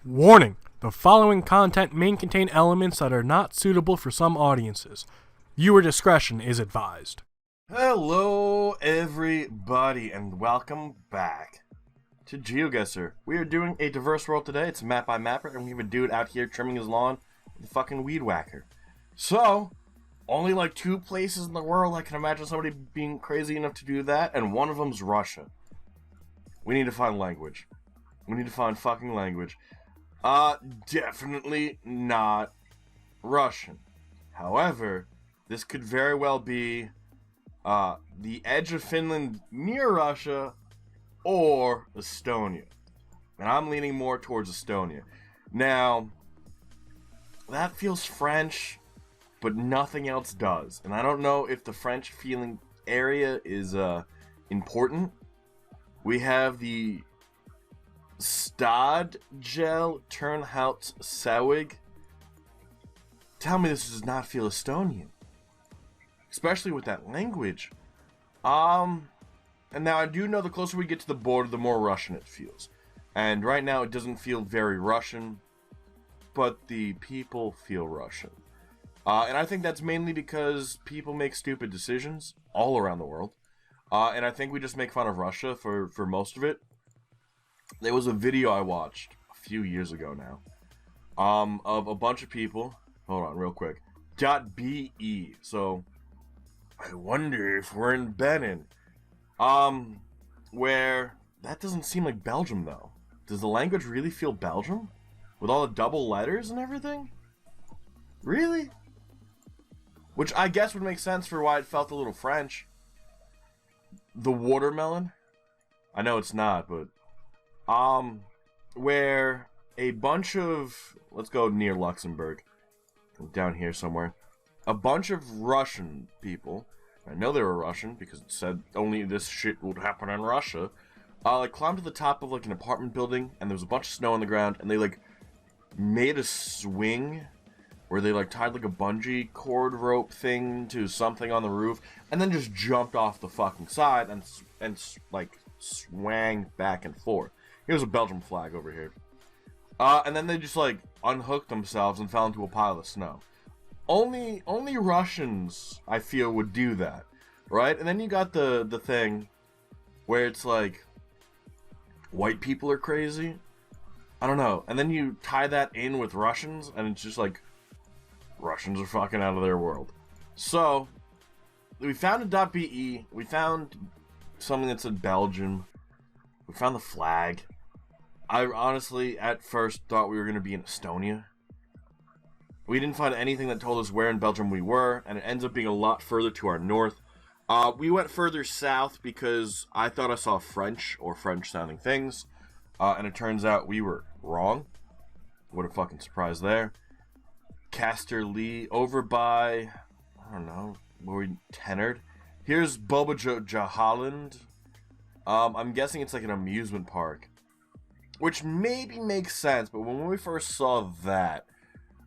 Warning! The following content may contain elements that are not suitable for some audiences. Viewer discretion is advised. Hello, everybody, and welcome back to Geoguessr. We are doing a diverse world today. It's map by mapper, and we have a dude out here trimming his lawn with a fucking weed whacker. So, only like 2 places in the world I can imagine somebody being crazy enough to do that, and one of them's Russia. We need to find language. We need to find fucking language. Definitely not Russian. However, this could very well be the edge of Finland near Russia or Estonia. And I'm leaning more towards Estonia. Now, that feels French, but nothing else does. And I don't know if the French feeling area is important. We have the Stadgel Turnhout Sawig. Tell me this does not feel Estonian. Especially with that language. And now I do know the closer we get to the border, the more Russian it feels. And right now it doesn't feel very Russian, but the people feel Russian. And I think that's mainly because people make stupid decisions all around the world. And I think we just make fun of Russia for most of it. There was a video I watched a few years ago now, of a bunch of people. Hold on, real quick. .be. So, I wonder if we're in Benin. Where that doesn't seem like Belgium though. Does the language really feel Belgium, with all the double letters and everything? Really? Which I guess would make sense for why it felt a little French. The watermelon? I know it's not, but where a bunch of, let's go near Luxembourg, down here somewhere, a bunch of Russian people, I know they were Russian because it said only this shit would happen in Russia, like climbed to the top of like an apartment building, and there was a bunch of snow on the ground, and they like made a swing where they like tied like a bungee cord rope thing to something on the roof, and then just jumped off the fucking side and like swang back and forth. Here's a Belgium flag over here. And then they just like unhooked themselves and fell into a pile of snow. Only Russians, I feel, would do that, right? And then you got the thing where it's like white people are crazy. I don't know. And then you tie that in with Russians, and it's just like Russians are fucking out of their world. So we found a .be. We found something that said Belgium. We found the flag. I honestly, at first, thought we were going to be in Estonia. We didn't find anything that told us where in Belgium we were, and it ends up being a lot further to our north. We went further south because I thought I saw French or French-sounding things, and it turns out we were wrong. What a fucking surprise there. Casterly over by, I don't know, where we Tenard. Here's Jahaland. I'm guessing it's like an amusement park, which maybe makes sense, but when we first saw that,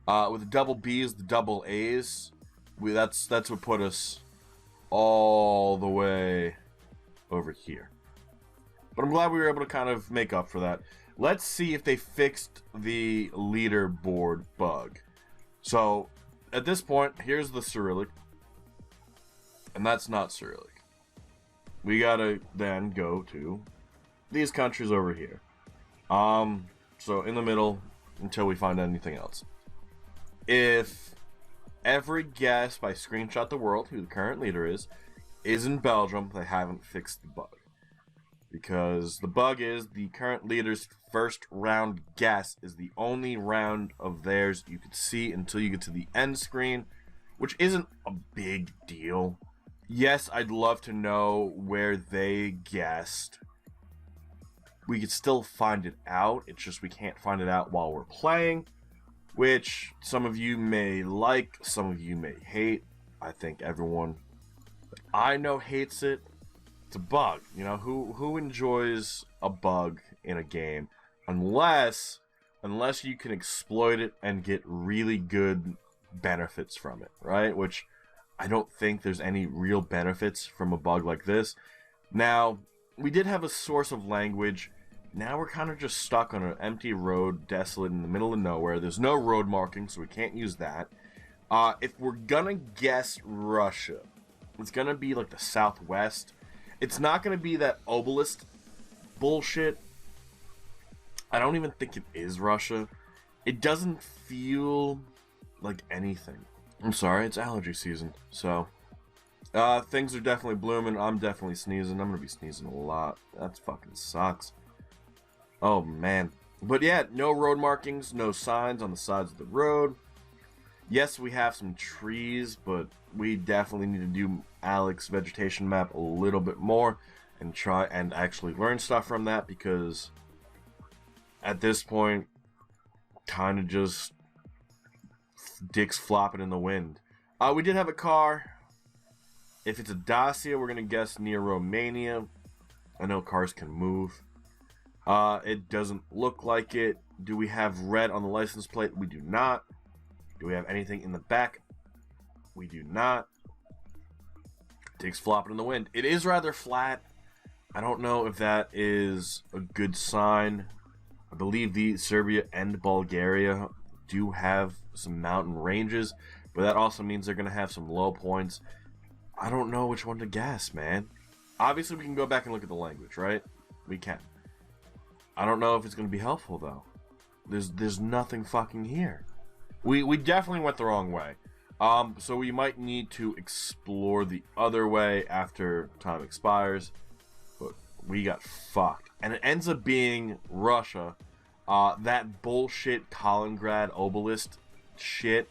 with the double B's, the double A's, that's what put us all the way over here. But I'm glad we were able to kind of make up for that. Let's see if they fixed the leaderboard bug. So, at this point, here's the Cyrillic, and that's not Cyrillic. We gotta then go to these countries over here. So in the middle until we find anything else. If every guess by Screenshot the World, who the current leader is in Belgium, they haven't fixed the bug. Because the bug is the current leader's first round guess is the only round of theirs you could see until you get to the end screen, which isn't a big deal. Yes, I'd love to know where they guessed. We could still find it out. It's just we can't find it out while we're playing, which some of you may like, some of you may hate. I think everyone that I know hates it. It's a bug, you know. Who enjoys a bug in a game unless you can exploit it and get really good benefits from it, right? Which I don't think there's any real benefits from a bug like this. Now, we did have a source of language Now we're kind of just stuck on an empty road, desolate in the middle of nowhere. There's no road marking, so we can't use that. If we're gonna guess Russia, it's gonna be like the southwest. It's not gonna be that obelisk bullshit. I don't even think it is Russia. It doesn't feel like anything. I'm sorry, it's allergy season, so things are definitely blooming. I'm definitely sneezing. I'm gonna be sneezing a lot. That fucking sucks. Oh man. But yeah, no road markings, no signs on the sides of the road. Yes, we have some trees, but we definitely need to do Alex's vegetation map a little bit more and try and actually learn stuff from that, because at this point, kind of just dicks flopping in the wind. We did have a car. If it's a Dacia, we're going to guess near Romania. I know cars can move. It doesn't look like it. Do we have red on the license plate? We do not. Do we have anything in the back? We do not. Dicks flopping in the wind. It is rather flat. I don't know if that is a good sign. I believe Serbia and Bulgaria do have some mountain ranges, but that also means they're going to have some low points. I don't know which one to guess, man. Obviously, we can go back and look at the language, right? We can. I don't know if it's going to be helpful, though. There's nothing fucking here. We definitely went the wrong way. So we might need to explore the other way after time expires. But we got fucked. And it ends up being Russia. That bullshit Kaliningrad obelisk shit.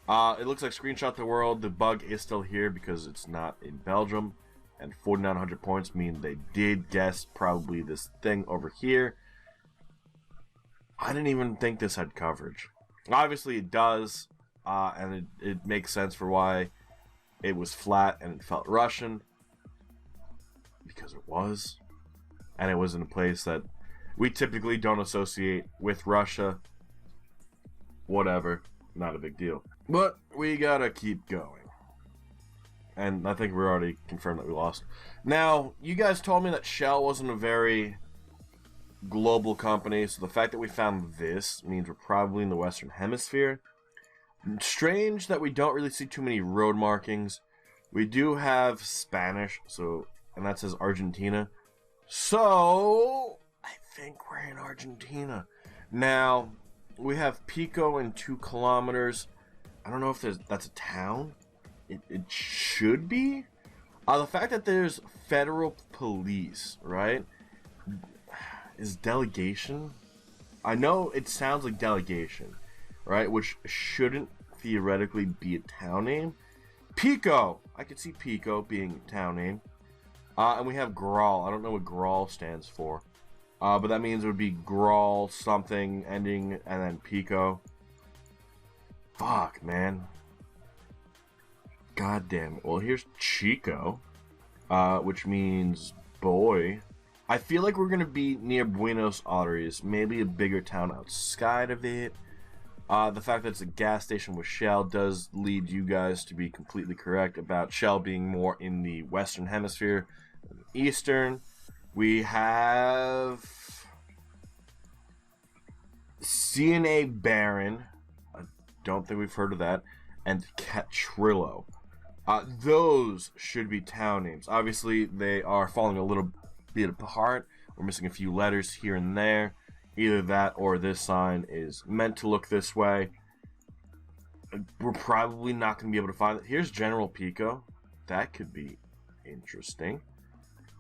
It looks like Screenshot the World. The bug is still here because it's not in Belgium. And 4,900 points mean they did guess probably this thing over here. I didn't even think this had coverage. Obviously it does. And it makes sense for why it was flat and it felt Russian. Because it was. And it was in a place that we typically don't associate with Russia. Whatever. Not a big deal. But we gotta keep going. And I think we're already confirmed that we lost. Now, you guys told me that Shell wasn't a very global company, so the fact that we found this means we're probably in the Western Hemisphere. Strange that we don't really see too many road markings. We do have Spanish, and that says Argentina. So, I think we're in Argentina. Now, we have Pico in 2 kilometers. I don't know if that's a town. It should be. The fact that there's federal police, right, is delegation. I know it sounds like delegation, right, which shouldn't theoretically be a town name. Pico. I could see Pico being a town name. And we have Graal. I don't know what Graal stands for. But that means it would be Graal something ending and then Pico. Fuck, man. God damn it. Well, here's Chico, which means boy. I feel like we're going to be near Buenos Aires, maybe a bigger town outside of it. The fact that it's a gas station with Shell does lead you guys to be completely correct about Shell being more in the Western Hemisphere than the Eastern. We have CNA Baron. I don't think we've heard of that. And Catrillo. Those should be town names. Obviously, they are falling a little bit apart. We're missing a few letters here and there. Either that or this sign is meant to look this way. We're probably not going to be able to find it. Here's General Pico. That could be interesting.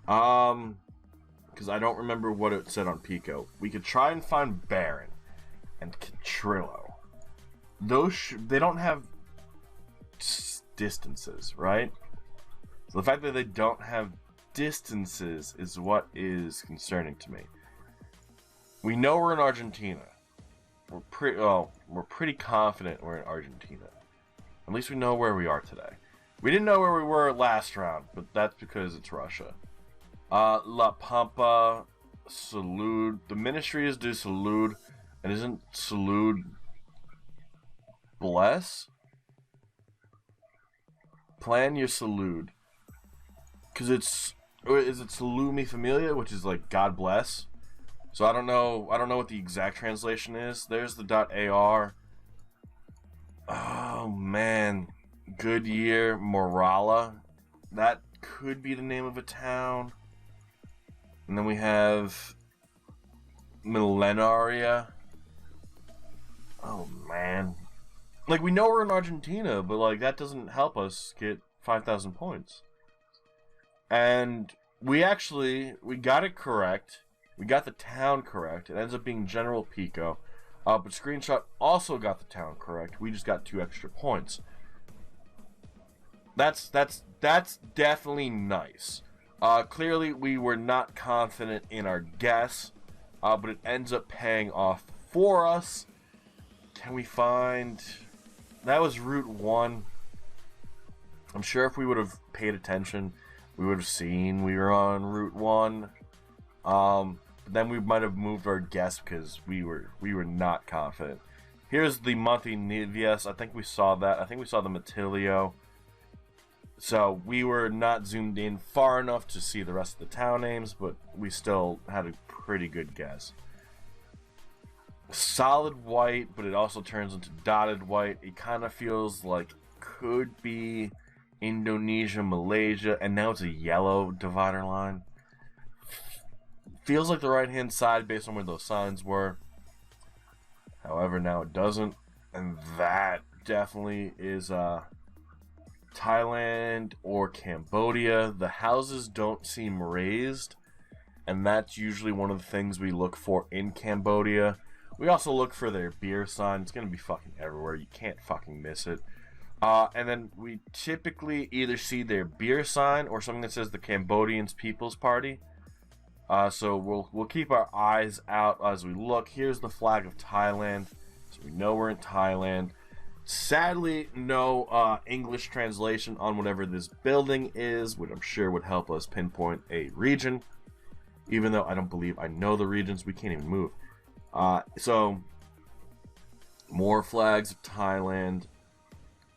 Because I don't remember what it said on Pico. We could try and find Baron and Catrillo. Those they don't have distances, right? So the fact that they don't have distances is what is concerning to me. We know we're in Argentina. We're pretty confident we're in Argentina. At least we know where we are today. We didn't know where we were last round, but that's because it's Russia. La Pampa, Salud. The ministry is de Salud, and isn't Salud bless? Plan your Salud. Because is it Salud Mi Familia, which is like God bless? So I don't know what the exact translation is. There's the .ar. Oh man, Goodyear Morala. That could be the name of a town. And then we have Millenaria. Oh man. Like, we know we're in Argentina, but like that doesn't help us get 5,000 points. And we got it correct. We got the town correct. It ends up being General Pico. But Screenshot also got the town correct. We just got 2 extra points. That's definitely nice. Clearly, we were not confident in our guess, but it ends up paying off for us. Can we find... That was Route 1. I'm sure if we would have paid attention, we would have seen we were on Route 1. But then we might have moved our guess because we were not confident. Here's the Monte Nivias. I think we saw that. I think we saw the Matilio. So we were not zoomed in far enough to see the rest of the town names, but we still had a pretty good guess. Solid white, but it also turns into dotted white. It kind of feels like could be Indonesia, Malaysia, and now it's a yellow divider line. Feels like the right-hand side based on where those signs were. However, now it doesn't, and that definitely is Thailand or Cambodia. The houses don't seem raised, and that's usually one of the things we look for in Cambodia. We also look for their beer sign. It's going to be fucking everywhere. You can't fucking miss it. And then we typically either see their beer sign or something that says the Cambodians People's Party. So we'll keep our eyes out as we look. Here's the flag of Thailand. So we know we're in Thailand. Sadly, no English translation on whatever this building is, which I'm sure would help us pinpoint a region. Even though I don't believe I know the regions, we can't even move. So, more flags of Thailand.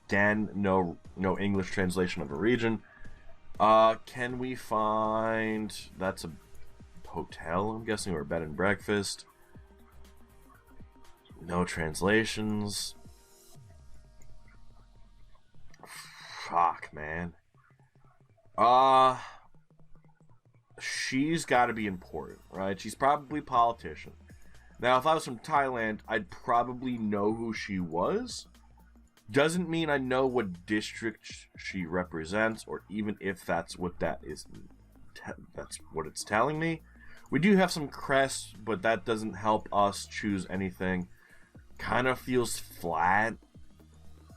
Again, no English translation of a region. Can we find... That's a hotel, I'm guessing, or a bed and breakfast. No translations. Fuck, man. She's got to be important, right? She's probably a politician. Now, if I was from Thailand, I'd probably know who she was. Doesn't mean I know what district she represents, or even if that's what that is. That's what it's telling me. We do have some crests, but that doesn't help us choose anything. Kind of feels flat.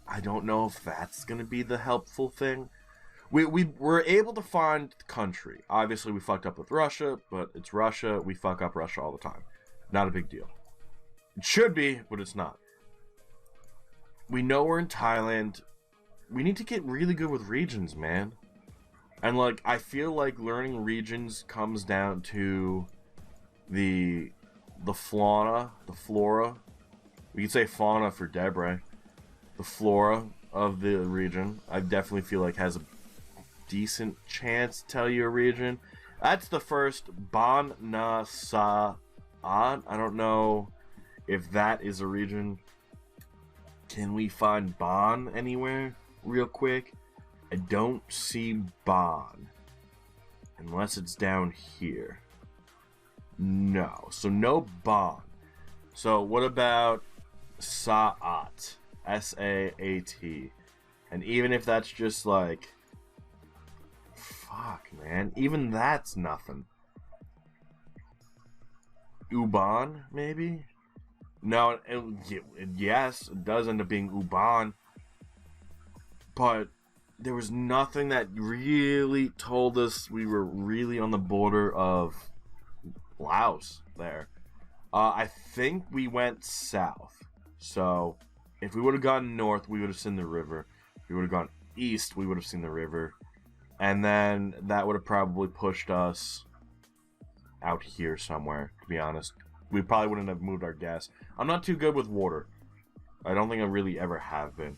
I don't know if that's going to be the helpful thing. We were able to find the country. Obviously, we fucked up with Russia, but it's Russia. We fuck up Russia all the time. Not a big deal. It should be, but it's not. We know we're in Thailand. We need to get really good with regions, man. And, like, I feel like learning regions comes down to the flora. We could say fauna for Debray. The flora of the region, I definitely feel like has a decent chance to tell you a region. That's the first Ban Na Sa An. I don't know if that is a region. Can we find Ban anywhere real quick? I don't see Ban. Unless it's down here. No. So no Ban. So what about Saat? S-A-A-T. And even if that's just like... Fuck, man. Even that's nothing. Uban, maybe? No, yes, it does end up being Uban. But there was nothing that really told us we were really on the border of Laos there. I think we went south. So, if we would have gone north, we would have seen the river. If we would have gone east, we would have seen the river. And then that would have probably pushed us out here somewhere, to be honest. We probably wouldn't have moved our guess. I'm not too good with water. I don't think I really ever have been.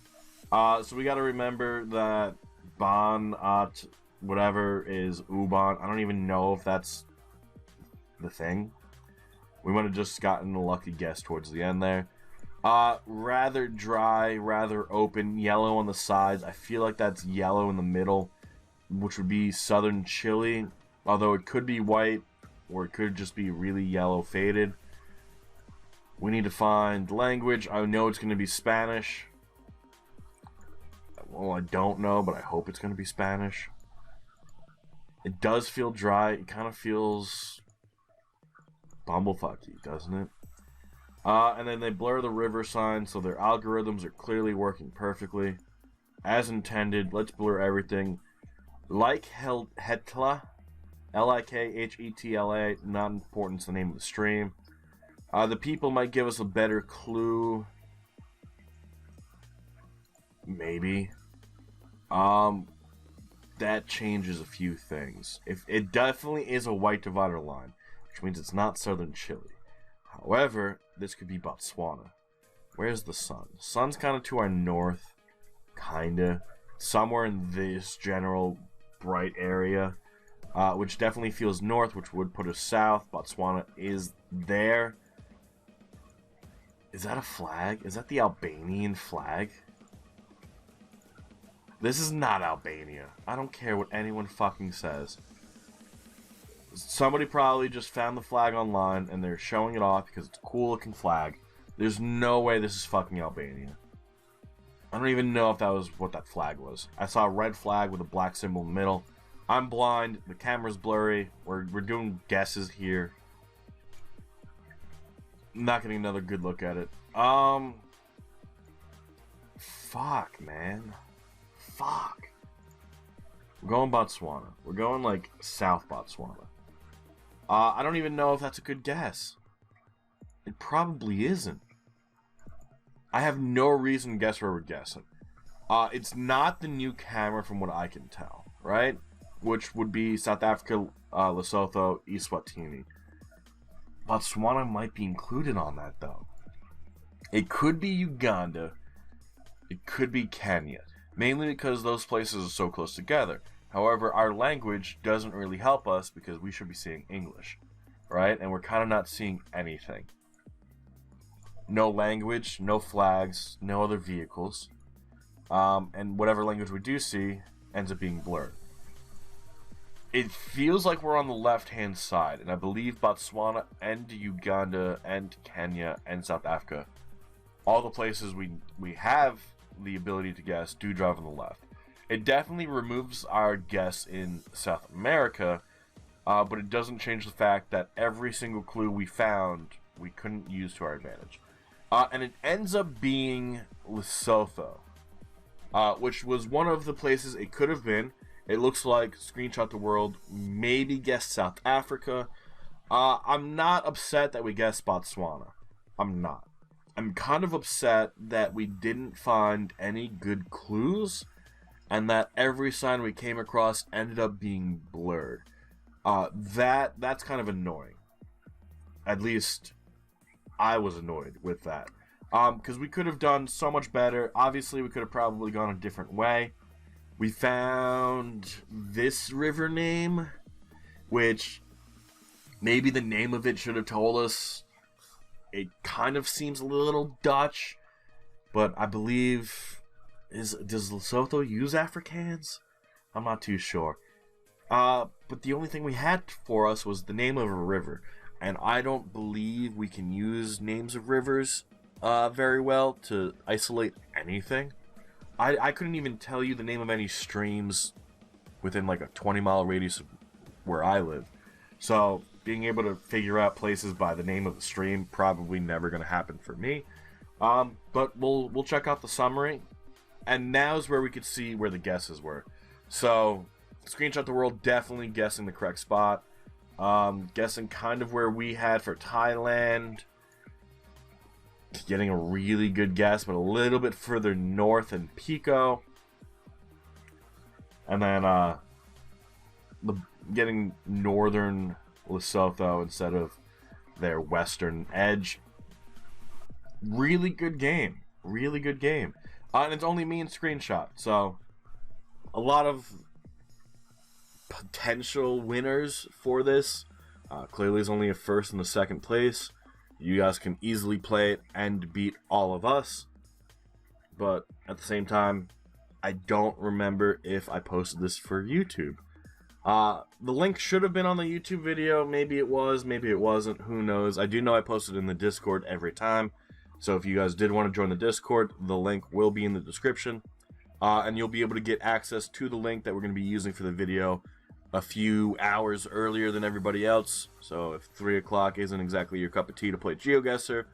So we got to remember that Banat, whatever, is Uban. I don't even know if that's the thing. We might have just gotten a lucky guess towards the end there. Rather dry, rather open, yellow on the sides. I feel like that's yellow in the middle, which would be southern Chile. Although it could be white, or it could just be really yellow faded. We need to find language. I know it's going to be Spanish. Well, I don't know, but I hope it's going to be Spanish. It does feel dry. It kind of feels bumblefucky, doesn't it? And then they blur the river sign, so their algorithms are clearly working perfectly. As intended, let's blur everything. Like Hetla, Likhetla, not important, it's the name of the stream. The people might give us a better clue. Maybe. That changes a few things. If it definitely is a white divider line, which means it's not southern Chile. However, this could be Botswana. Where's the sun? The sun's kind of to our north, kinda. Somewhere in this general bright area, which definitely feels north, which would put us south. Botswana is there. Is that a flag? Is that the Albanian flag? This is not Albania. I don't care what anyone fucking says. Somebody probably just found the flag online and they're showing it off because it's a cool looking flag. There's no way this is fucking Albania. I don't even know if that was what that flag was. I saw a red flag with a black symbol in the middle. I'm blind. The camera's blurry. We're doing guesses here. Not getting another good look at it. Fuck, man. Fuck. We're going Botswana. We're going, like, South Botswana. I don't even know if that's a good guess. It probably isn't. I have no reason to guess where we're guessing. It's not the new camera from what I can tell, right? Which would be South Africa, Lesotho, Eswatini. Botswana might be included on that, though. It could be Uganda. It could be Kenya. Mainly because those places are so close together. However, our language doesn't really help us because we should be seeing English, right? And we're kind of not seeing anything. No language, no flags, no other vehicles. And whatever language we do see ends up being blurred. It feels like we're on the left-hand side, and I believe Botswana and Uganda and Kenya and South Africa, all the places we have the ability to guess, do drive on the left. It definitely removes our guess in South America, but it doesn't change the fact that every single clue we found, we couldn't use to our advantage. And it ends up being Lesotho, which was one of the places it could have been. It looks like Screenshot the World maybe guessed South Africa. I'm not upset that we guessed Botswana. I'm not. I'm kind of upset that we didn't find any good clues and that every sign we came across ended up being blurred. That's kind of annoying. At least I was annoyed with that. Because we could have done so much better. Obviously, we could have probably gone a different way. We found this river name, which maybe the name of it should have told us. It kind of seems a little Dutch, but I believe does Lesotho use Afrikaans? I'm not too sure. But the only thing we had for us was the name of a river, and I don't believe we can use names of rivers very well to isolate anything. I couldn't even tell you the name of any streams within like a 20-mile radius of where I live. So being able to figure out places by the name of the stream probably never going to happen for me. But we'll check out the summary, and now's where we could see where the guesses were. So Screenshot the World definitely guessing the correct spot. Guessing kind of where we had for Thailand. Getting a really good guess, but a little bit further north in Pico. And then getting northern Lesotho instead of their western edge. Really good game. Really good game. And it's only me and Screenshot, so a lot of potential winners for this. Clearly, it's only a first and a second place. you guys can easily play it and beat all of us. But at the same time, I don't remember if I posted this for YouTube. The link should have been on the YouTube video. Maybe it was, maybe it wasn't. Who knows? I do know I posted in the Discord every time. So if you guys did want to join the Discord, the link will be in the description. And you'll be able to get access to the link that we're going to be using for the video a few hours earlier than everybody else. So if 3 o'clock isn't exactly your cup of tea to play Geoguessr, if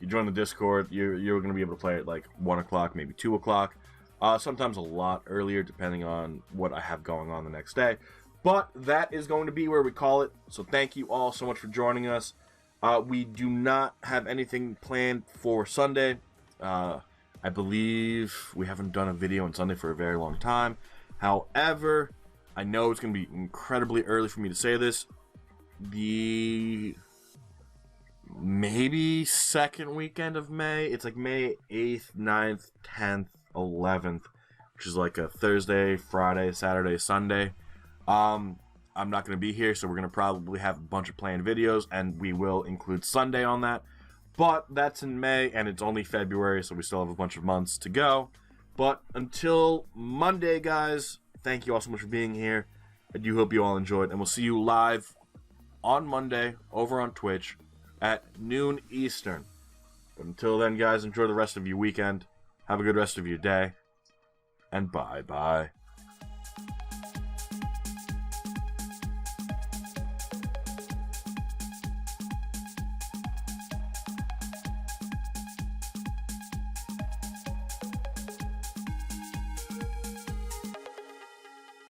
you join the Discord, you're going to be able to play at like 1 o'clock, maybe 2 o'clock. Sometimes a lot earlier, depending on what I have going on the next day. But that is going to be where we call it. So thank you all so much for joining us. We do not have anything planned for Sunday. I believe we haven't done a video on Sunday for a very long time. However, I know it's going to be incredibly early for me to say this. The maybe second weekend of May. It's like May 8th, 9th, 10th, 11th, which is like a Thursday, Friday, Saturday, Sunday. I'm not going to be here, so we're going to probably have a bunch of planned videos, and we will include Sunday on that. But that's in May, and it's only February, so we still have a bunch of months to go. But until Monday, guys, thank you all so much for being here. I do hope you all enjoyed, and we'll see you live on Monday over on Twitch at noon Eastern. But until then, guys, enjoy the rest of your weekend. Have a good rest of your day, and bye-bye.